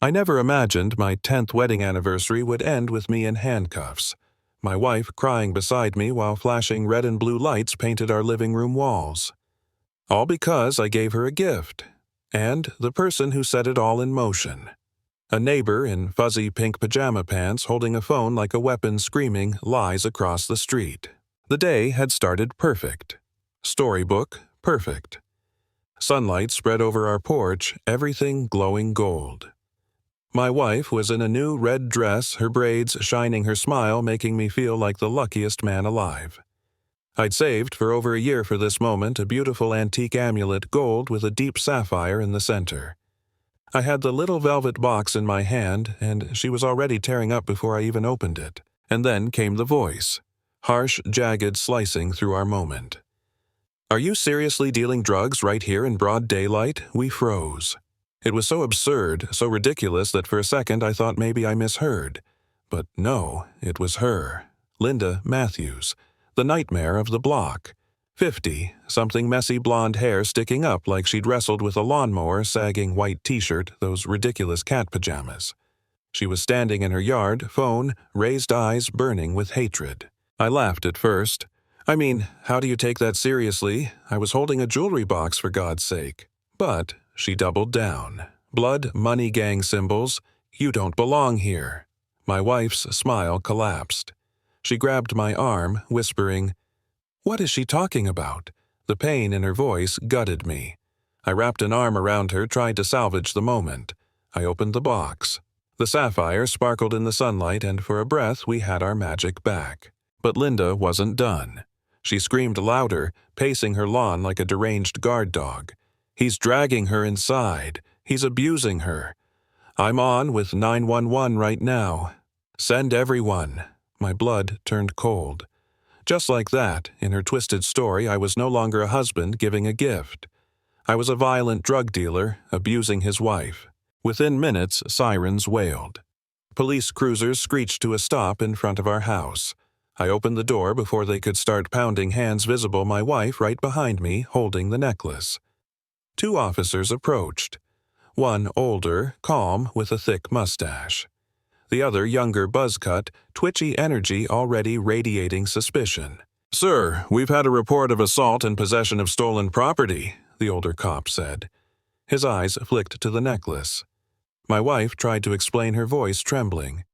I never imagined my 10th wedding anniversary would end with me in handcuffs, my wife crying beside me while flashing red and blue lights painted our living room walls. All because I gave her a gift, and the person who set it all in motion. A neighbor in fuzzy pink pajama pants holding a phone like a weapon screaming lies across the street. The day had started perfect. Storybook perfect. Sunlight spread over our porch, everything glowing gold. My wife was in a new red dress, her braids shining her smile, making me feel like the luckiest man alive. I'd saved for over a year for this moment, a beautiful antique amulet, gold with a deep sapphire in the center. I had the little velvet box in my hand, and she was already tearing up before I even opened it. And then came the voice, harsh, jagged, slicing through our moment. "Are you seriously dealing drugs right here in broad daylight?" We froze. It was so absurd, so ridiculous that for a second I thought maybe I misheard. But no, it was her, Linda Matthews, the nightmare of the block. 50, something messy blonde hair sticking up like she'd wrestled with a lawnmower, sagging white t-shirt, those ridiculous cat pajamas. She was standing in her yard, phone, raised eyes burning with hatred. I laughed at first. I mean, how do you take that seriously? I was holding a jewelry box, for God's sake. But she doubled down. Blood money gang symbols. You don't belong here. My wife's smile collapsed. She grabbed my arm, whispering, "What is she talking about?" The pain in her voice gutted me. I wrapped an arm around her, tried to salvage the moment. I opened the box. The sapphire sparkled in the sunlight, and for a breath we had our magic back. But Linda wasn't done. She screamed louder, pacing her lawn like a deranged guard dog. "He's dragging her inside. He's abusing her. I'm on with 911 right now. Send everyone." My blood turned cold. Just like that, in her twisted story, I was no longer a husband giving a gift. I was a violent drug dealer, abusing his wife. Within minutes, sirens wailed. Police cruisers screeched to a stop in front of our house. I opened the door before they could start pounding, hands visible, my wife right behind me, holding the necklace. 2 officers approached. One older, calm, with a thick mustache. The other younger, buzz-cut, twitchy energy already radiating suspicion. "Sir, we've had a report of assault and possession of stolen property," the older cop said. His eyes flicked to the necklace. My wife tried to explain, her voice trembling.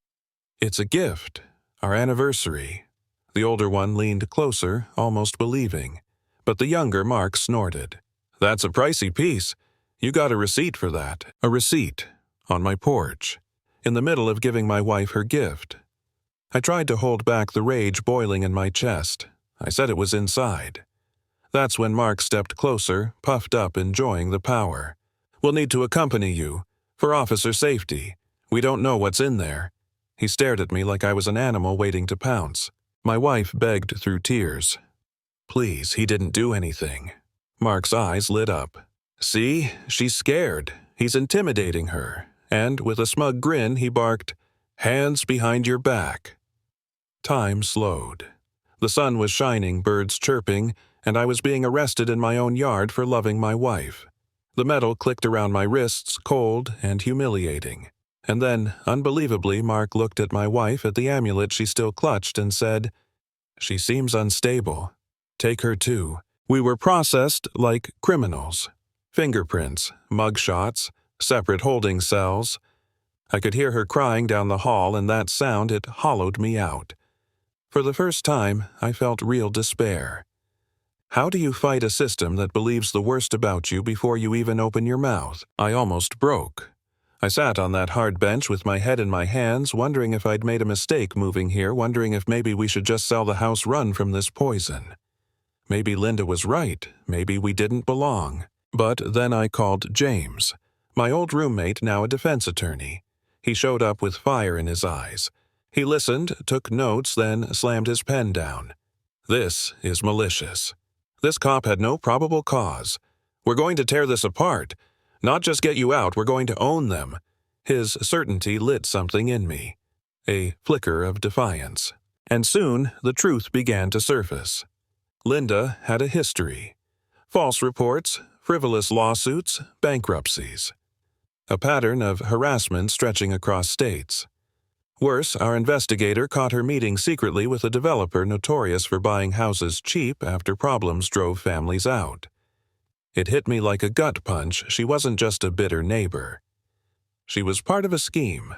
"It's a gift. Our anniversary." The older one leaned closer, almost believing. But the younger Mark snorted. "That's a pricey piece. You got a receipt for that." A receipt. On my porch. In the middle of giving my wife her gift. I tried to hold back the rage boiling in my chest. I said it was inside. That's when Mark stepped closer, puffed up, enjoying the power. "We'll need to accompany you. For officer safety. We don't know what's in there." He stared at me like I was an animal waiting to pounce. My wife begged through tears. "Please, he didn't do anything." Mark's eyes lit up. "See, she's scared. He's intimidating her." And with a smug grin, he barked, "Hands behind your back." Time slowed. The sun was shining, birds chirping, and I was being arrested in my own yard for loving my wife. The metal clicked around my wrists, cold and humiliating. And then, unbelievably, Mark looked at my wife, at the amulet she still clutched, and said, "She seems unstable. Take her too." We were processed like criminals. Fingerprints, mugshots, separate holding cells. I could hear her crying down the hall, and that sound, it hollowed me out. For the first time, I felt real despair. How do you fight a system that believes the worst about you before you even open your mouth? I almost broke. I sat on that hard bench with my head in my hands, wondering if I'd made a mistake moving here, wondering if maybe we should just sell the house, run from this poison. Maybe Linda was right. Maybe we didn't belong. But then I called James, my old roommate, now a defense attorney. He showed up with fire in his eyes. He listened, took notes, then slammed his pen down. "This is malicious. This cop had no probable cause. We're going to tear this apart. Not just get you out, we're going to own them." His certainty lit something in me. A flicker of defiance. And soon the truth began to surface. Linda had a history. False reports, frivolous lawsuits, bankruptcies. a pattern of harassment stretching across states. Worse, our investigator caught her meeting secretly with a developer notorious for buying houses cheap after problems drove families out. It hit me like a gut punch. She wasn't just a bitter neighbor. She was part of a scheme.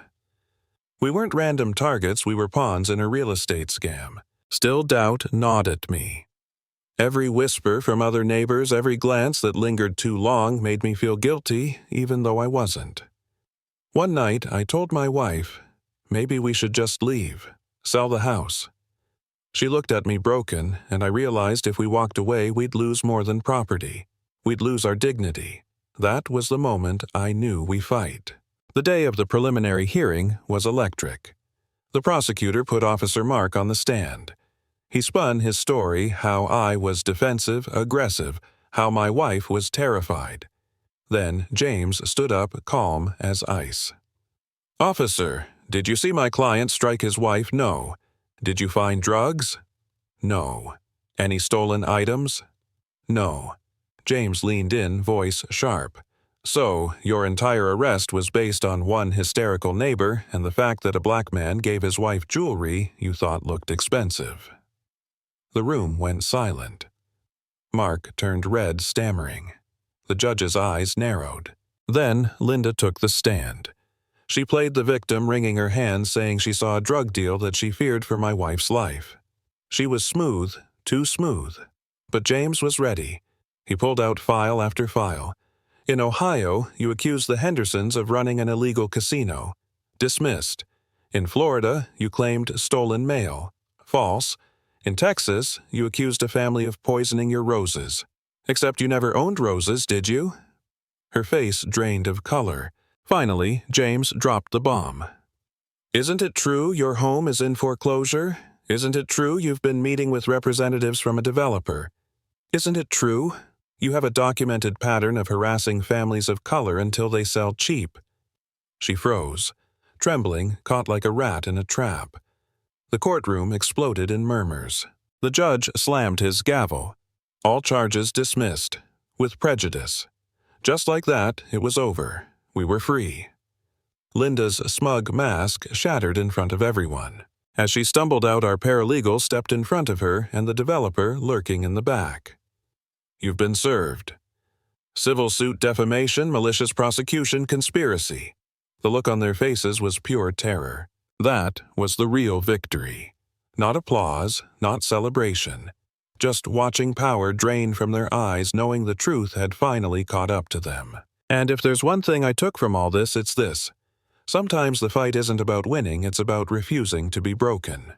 We weren't random targets, we were pawns in a real estate scam. Still, doubt gnawed at me. Every whisper from other neighbors, every glance that lingered too long made me feel guilty, even though I wasn't. One night, I told my wife, maybe we should just leave, sell the house. She looked at me broken, and I realized if we walked away, we'd lose more than property. We'd lose our dignity. That was the moment I knew we fight. The day of the preliminary hearing was electric. The prosecutor put Officer Mark on the stand. He spun his story, how I was defensive, aggressive, how my wife was terrified. Then James stood up, calm as ice. "Officer, did you see my client strike his wife? No. Did you find drugs? No. Any stolen items? No." James leaned in, voice sharp. "So, your entire arrest was based on one hysterical neighbor and the fact that a black man gave his wife jewelry you thought looked expensive." The room went silent. Mark turned red, stammering. The judge's eyes narrowed. Then Linda took the stand. She played the victim, wringing her hands, saying she saw a drug deal that she feared for my wife's life. She was smooth, too smooth. But James was ready. He pulled out file after file. In Ohio, you accused the Hendersons of running an illegal casino. Dismissed. In Florida, you claimed stolen mail. False. In Texas, you accused a family of poisoning your roses. Except you never owned roses, did you? Her face drained of color. Finally, James dropped the bomb. "Isn't it true your home is in foreclosure? Isn't it true you've been meeting with representatives from a developer? Isn't it true you have a documented pattern of harassing families of color until they sell cheap?" She froze, trembling, caught like a rat in a trap. The courtroom exploded in murmurs. The judge slammed his gavel. All charges dismissed, with prejudice. Just like that, it was over. We were free. Linda's smug mask shattered in front of everyone. As she stumbled out, our paralegal stepped in front of her and the developer lurking in the back. "You've been served. Civil suit, defamation, malicious prosecution, conspiracy." The look on their faces was pure terror. That was the real victory. Not applause, not celebration. Just watching power drain from their eyes, knowing the truth had finally caught up to them. And if there's one thing I took from all this, it's this. Sometimes the fight isn't about winning, it's about refusing to be broken.